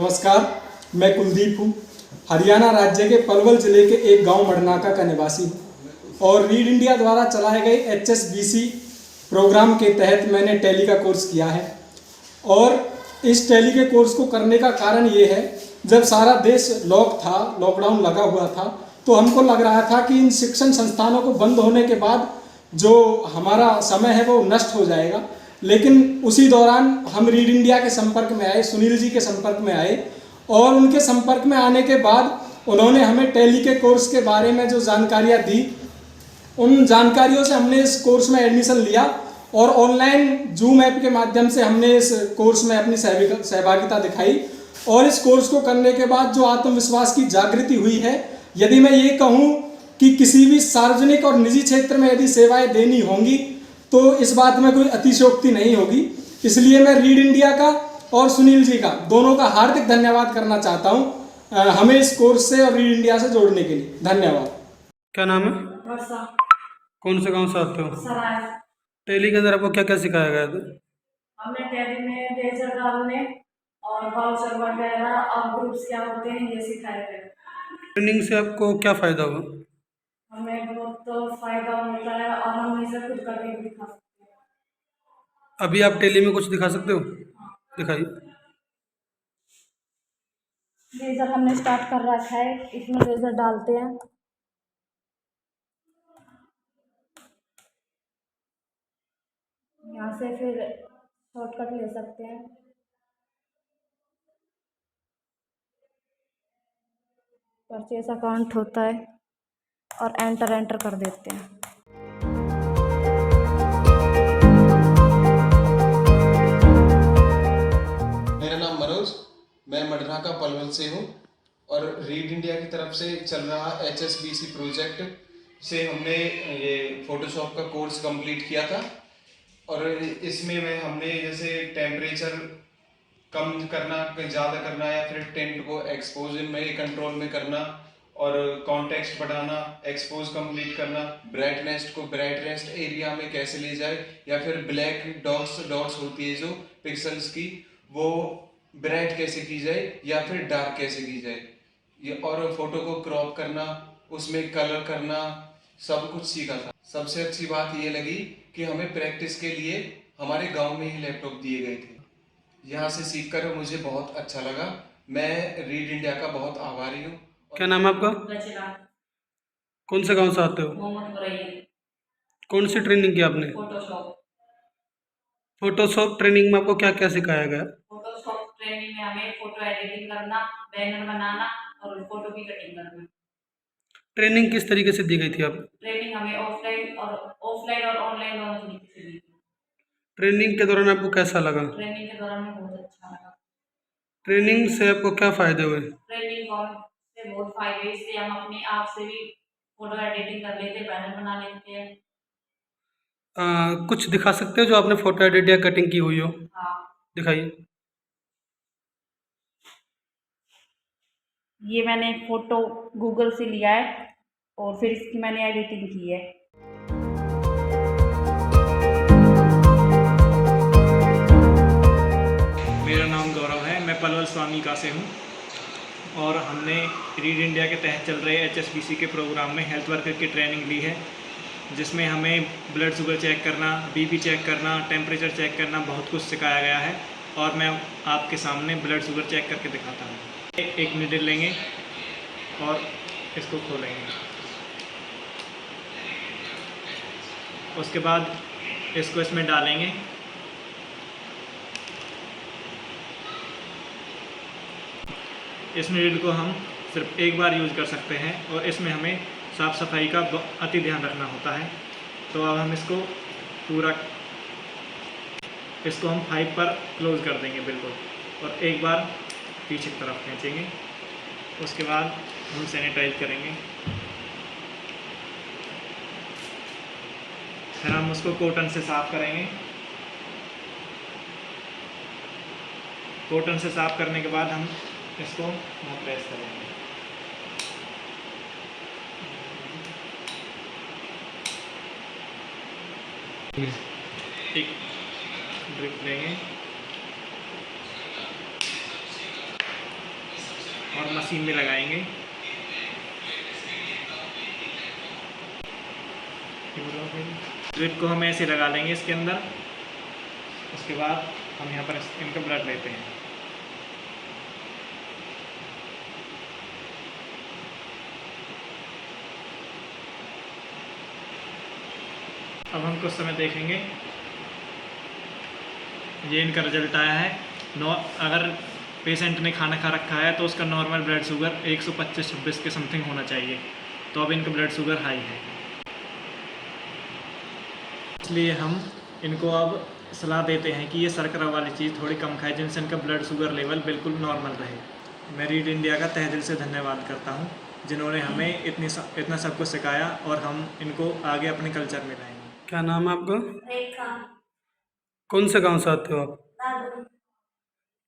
नमस्कार, मैं कुलदीप हूँ। हरियाणा राज्य के पलवल जिले के एक गांव मडनाका का निवासी हूँ और रीड इंडिया द्वारा चलाए गए HSBC प्रोग्राम के तहत मैंने टैली का कोर्स किया है। और इस टैली के कोर्स को करने का कारण ये है, जब सारा देश लॉकडाउन लगा हुआ था, तो हमको लग रहा था कि इन शिक्षण संस्थानों को बंद होने के बाद जो हमारा समय है वो नष्ट हो जाएगा। लेकिन उसी दौरान हम रीड इंडिया के संपर्क में आए, सुनील जी के संपर्क में आए और उनके संपर्क में आने के बाद उन्होंने हमें टैली के कोर्स के बारे में जो जानकारियाँ दी, उन जानकारियों से हमने इस कोर्स में एडमिशन लिया और ऑनलाइन जूम ऐप के माध्यम से हमने इस कोर्स में अपनी सहभागिता दिखाई। और इस कोर्स को करने के बाद जो आत्मविश्वास की जागृति हुई है, यदि मैं ये कहूँ कि किसी भी सार्वजनिक और निजी क्षेत्र में यदि सेवाएं देनी होंगी तो इस बात में कोई अतिशयोक्ति नहीं होगी। इसलिए मैं रीड इंडिया का और सुनील जी का दोनों का हार्दिक धन्यवाद करना चाहता हूँ हमें इस कोर्स से और रीड इंडिया से जोड़ने के लिए। धन्यवाद। क्या नाम है? वर्षा। कौन से गांव से आते हो? सराय। टैली के अंदर आपको क्या क्या सिखाया गया था? हमने टैली में लेजर डालने और बाउचर वगैरह और ग्रुप्स क्या होते हैं ये सिखाए गए। ट्रेनिंग से आपको क्या फ़ायदा हुआ? हमें बहुत फायदा होता है और हम इसे खुद करके भी दिखा सकते हैं। अभी आप टैली में कुछ दिखा सकते हो? दिखाइए। लेजर हमने स्टार्ट कर रखा है, इसमें लेजर डालते हैं। यहाँ से फिर शॉर्टकट ले सकते हैं। परचेस अकाउंट होता है और एंटर कर देते हैं। मेरा नाम मनोज, मैं मडनाका पलवल से हूँ और रीड इंडिया की तरफ से चल रहा HSBC प्रोजेक्ट से हमने ये फोटोशॉप का कोर्स कंप्लीट किया था। और इसमें हमने जैसे टेम्परेचर कम करना, ज़्यादा करना या फिर टेंट को एक्सपोज में कंट्रोल में करना और कॉन्टेक्स्ट बढ़ाना, एक्सपोज कंप्लीट करना, ब्राइटनेस को ब्राइटनेस एरिया में कैसे ले जाए या फिर ब्लैक डॉट्स होती है जो पिक्सल्स की, वो ब्राइट कैसे की जाए या फिर डार्क कैसे की जाए, ये और फोटो को क्रॉप करना, उसमें कलर करना, सब कुछ सीखा था। सबसे अच्छी बात ये लगी कि हमें प्रैक्टिस के लिए हमारे गांव में ही लैपटॉप दिए गए थे। यहाँ से सीखकर मुझे बहुत अच्छा लगा। मैं रीड इंडिया का बहुत आभारी हूँ। क्या नाम है आपका? रचना। कौन से गांव से आते हो? मोहम्मद बुरैया। कौन सी ट्रेनिंग की आपने? फोटोशॉप। फोटोशॉप ट्रेनिंग में आपको क्या क्या सिखाया गया? फोटोशॉप ट्रेनिंग में हमें फोटो एडिटिंग करना, बैनर बनाना और फोटो की कटिंग करना। ट्रेनिंग किस तरीके से दी गई थी आप? ट्रेनिंग हमें ऑफलाइन और ऑनलाइन दोनों तरीके से दी। ट्रेनिंग के दौरान आपको कैसा लगा? ट्रेनिंग के दौरान में बहुत अच्छा लगा। ट्रेनिंग से आपको क्या फ़ायदे हुए? ट्रेनिंग से बहुत फायदे, इससे हम अपने आप से भी फोटो एडिटिंग कर लेते, बैनर बना लेते हैं। कुछ दिखा सकते हो जो आपने फ़ोटो एडिट या कटिंग की हुई हो? हाँ, दिखाइए। ये मैंने फोटो गूगल से लिया है और फिर इसकी मैंने एडिटिंग की है। मेरा नाम गौरव है, मैं पलवल स्वामिका से हूँ और हमने रीड इंडिया के तहत चल रहे HSBC के प्रोग्राम में हेल्थ वर्कर की ट्रेनिंग ली है, जिसमें हमें ब्लड शुगर चेक करना, BP चेक करना, टेम्परेचर चेक करना, बहुत कुछ सिखाया गया है। और मैं आपके सामने ब्लड शुगर चेक करके दिखाता हूँ। एक नीडल लेंगे और इसको खोलेंगे, उसके बाद इसको इसमें डालेंगे। इस नीडल को हम सिर्फ एक बार यूज़ कर सकते हैं और इसमें हमें साफ़ सफाई का अति ध्यान रखना होता है। तो अब हम इसको हम 5 पर क्लोज़ कर देंगे बिल्कुल, और एक बार पीछे की तरफ खींचेंगे। उसके बाद हम सैनिटाइज करेंगे, फिर हम उसको कॉटन से साफ़ करेंगे। कॉटन से साफ़ करने के बाद हम इसको प्रेस करेंगे। एक ड्रिप लेंगे, और मशीन में लगाएंगे। ड्रिप को हम ऐसे लगा लेंगे इसके अंदर। उसके बाद हम यहाँ पर इनका ब्लड लेते हैं। अब हम कुछ समय देखेंगे, ये इनका रिजल्ट आया है। अगर पेशेंट ने खाना खा रखा है तो उसका नॉर्मल ब्लड शुगर 125-26 के समथिंग होना चाहिए, तो अब इनका ब्लड शुगर हाई है। इसलिए हम इनको अब सलाह देते हैं कि ये शर्करा वाली चीज़ थोड़ी कम खाएं, जिनसे इनका ब्लड शुगर लेवल बिल्कुल नॉर्मल रहे। मैं रीड इंडिया का तहे दिल से धन्यवाद करता हूँ, जिन्होंने हमें इतना सब कुछ सिखाया और हम इनको आगे अपने कल्चर में लाएंगे। क्या नाम है आपका? रेखा। कौन से गांव से आते हो आप? दादू।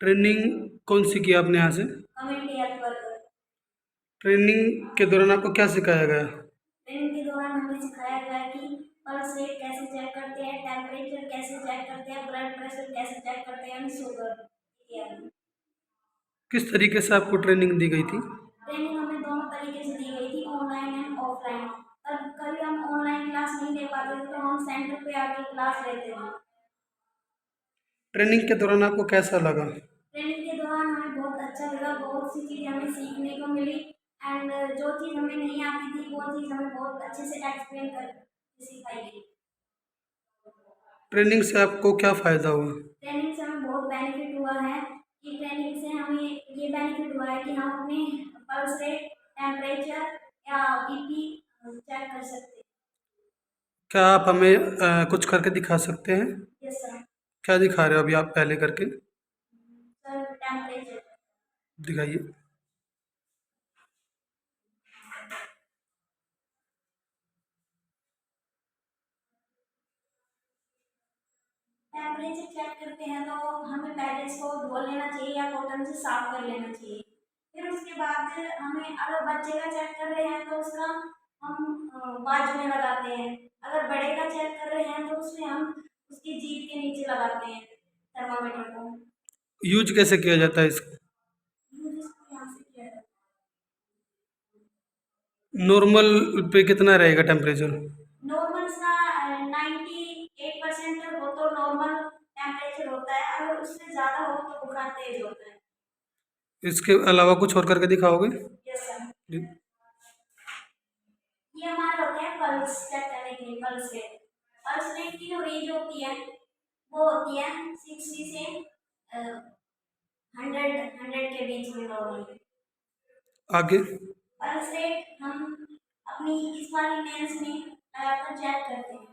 ट्रेनिंग कौन सी की आपने यहाँ से? Community health worker. ट्रेनिंग के दौरान आपको क्या सिखाया गया? ट्रेनिंग के दौरान हमें सिखाया गया कि पल्स रेट कैसे चेक करते हैं, टेम्परेचर कैसे चेक करते हैं, ब्लड प्रेशर कैसे चेक करते हैं, शुगर इत्यादि। किस तरीके से आपको ट्रेनिंग दी गई थी? ट्रेनिंग हमें दोनों तरीके से दी गई थी, ऑनलाइन एंड ऑफलाइन। कभी हम ऑनलाइन क्लास नहीं ले पाते थे तो हम सेंटर पे आके क्लास लेते थे। ट्रेनिंग के दौरान आपको कैसा लगा? ट्रेनिंग के दौरान हमें बहुत अच्छा लगा, बहुत सी चीज़ हमें सीखने को मिली एंड जो चीज़ हमें नहीं आती थी वो चीज़ हमें बहुत अच्छे से एक्सप्लेन कर सिखाई गई। ट्रेनिंग से आपको क्या फ़ायदा हुआ? ट्रेनिंग से हमें बहुत बेनिफिट हुआ है कि ट्रेनिंग से हमें ये बेनिफिट हुआ है कि हम अपने पल्स रेट, टेम्परेचर या बीपी चेक कर सकते हैं। क्या आप हमें कुछ करके दिखा सकते हैं? Yes sir. क्या दिखा रहे हो अभी आप पहले करके? Sir temperature. दिखाइए। टेम्परेचर चेक करते हैं तो हमें पहले इसको धो लेना चाहिए या कॉटन से साफ कर लेना चाहिए। फिर उसके बाद हमें अगर बच्चे का चेक कर रहे हैं तो उसका हम बाजू में लगाते हैं। अगर बड़े का चेक कर रहे हैं तो उसमें हम उसकी जीभ के नीचे लगाते हैं थर्मामीटर को। यूज कैसे किया जाता है इसको? यूज इसको यहाँ से किया जाता नॉर्मल पे कितना रहेगा टेम्परेचर? है। नॉर्मल सा 98% हो तो नॉर्मल टेम्परेचर होता है, अगर उससे ज़्यादा हो तो बुखार तेज होता है। इसके अलावा कुछ और करके दिखाओगे? Yes sir. जी। ये हमारा होता है पल्स चेक करने के लिए। पल्स रेट की जो रेंज होती है वो होती है 60 से 100 के बीच में नॉर्मली। आगे? पल्स रेट हम अपनी इस वाली लेंस में लगाकर चेक करते हैं।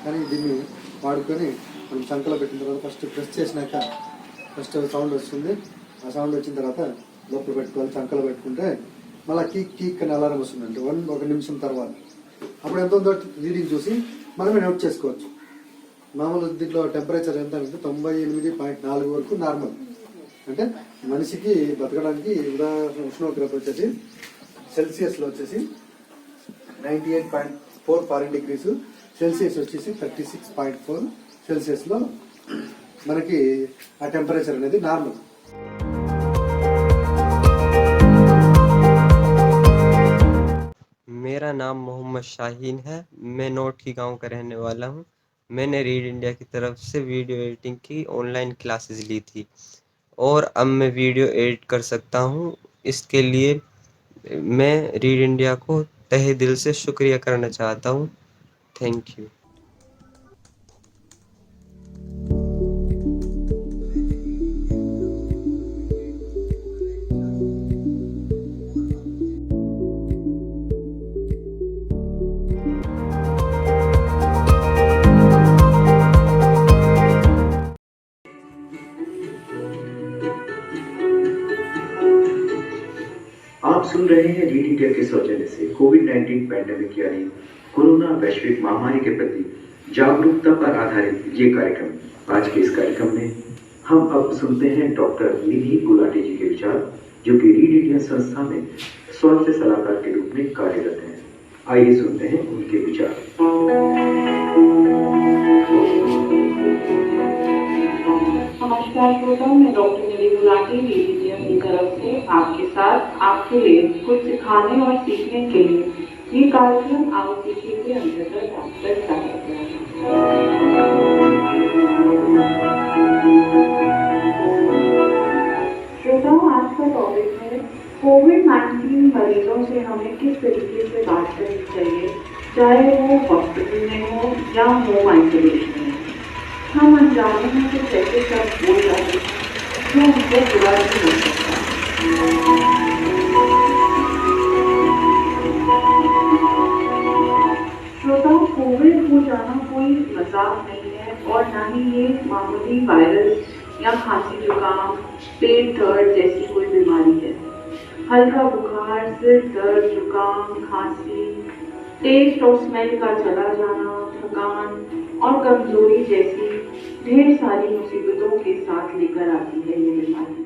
కానీ దీన్ని వాడుకొని మనం చంకలో పెట్టిన తర్వాత ఫస్ట్ ప్రెస్ చేసినాక ఫస్ట్ సౌండ్ వస్తుంది. ఆ సౌండ్ వచ్చిన తర్వాత లోపల పెట్టుకోవాలి. చంకలో పెట్టుకుంటే మళ్ళీ కీక్ కీక్ అని అలారం వస్తుందండి 1 నిమిషం తర్వాత. అప్పుడు ఎంత ఉందో రీడింగ్ చూసి మనమే నోట్ చేసుకోవచ్చు. మామూలు దీంట్లో టెంపరేచర్ ఎంత అంటే 98.4 వరకు నార్మల్. అంటే మనిషికి బతకడానికి ఉష్ణోగ్రత వచ్చేసి సెల్సియస్లో వచ్చేసి 98.4 ఫారెన్ డిగ్రీస్, సెల్సియస్ వచ్చేసి 36.4 సెల్సియస్లో మనకి ఆ టెంపరేచర్ అనేది నార్మల్. मेरा नाम मोहम्मद शाहीन है। मैं नोठी गांव का रहने वाला हूं। मैंने रीड इंडिया की तरफ से वीडियो एडिटिंग की ऑनलाइन क्लासेस ली थी और अब मैं वीडियो एडिट कर सकता हूं। इसके लिए मैं रीड इंडिया को तहे दिल से शुक्रिया करना चाहता हूं। Thank you. सुन रहे हैं रीड इंडिया के सौजन्य से कोविड-19 पैंडेमिक यानी कोरोना वैश्विक महामारी के प्रति जागरूकता पर आधारित ये कार्यक्रम। आज के इस कार्यक्रम में हम अब सुनते हैं डॉक्टर निधि गुलाटी जी के विचार, जो कि रीड इंडिया संस्था में स्वास्थ्य सलाहकार के रूप में कार्यरत हैं। आइए सुनते हैं उनके विचार। नमस्कार श्रोताओं, मैं डॉक्टर निधि गुलाटी रीड इंडिया की तरफ से आपके साथ आपके लिए कुछ सिखाने और सीखने के लिए ये कार्यक्रम आओ सीखिए के अंतर्गत आप तक करते हैं। श्रोताओं, आज का टॉपिक है कोविड-19 मरीजों से हमें किस तरीके से बात करनी चाहिए, चाहे वो हॉस्पिटल में हो या होम आइसोलेशन में। हम अनजाने में कुछ ऐसे शब्द बोल जाते हैं जो उनको बुरा नहीं हो सकता। श्रोताओ, कोविड हो जाना कोई मजाक नहीं है और ना ही ये मामूली वायरस या खांसी जुकाम, पेट दर्द जैसी कोई बीमारी है। हल्का बुखार, सिर दर्द, जुकाम, खांसी, टेस्ट और स्मेल का चला जाना, थकान और कमजोरी जैसी ढेर सारी मुसीबतों के साथ लेकर आती है ये बीमारी।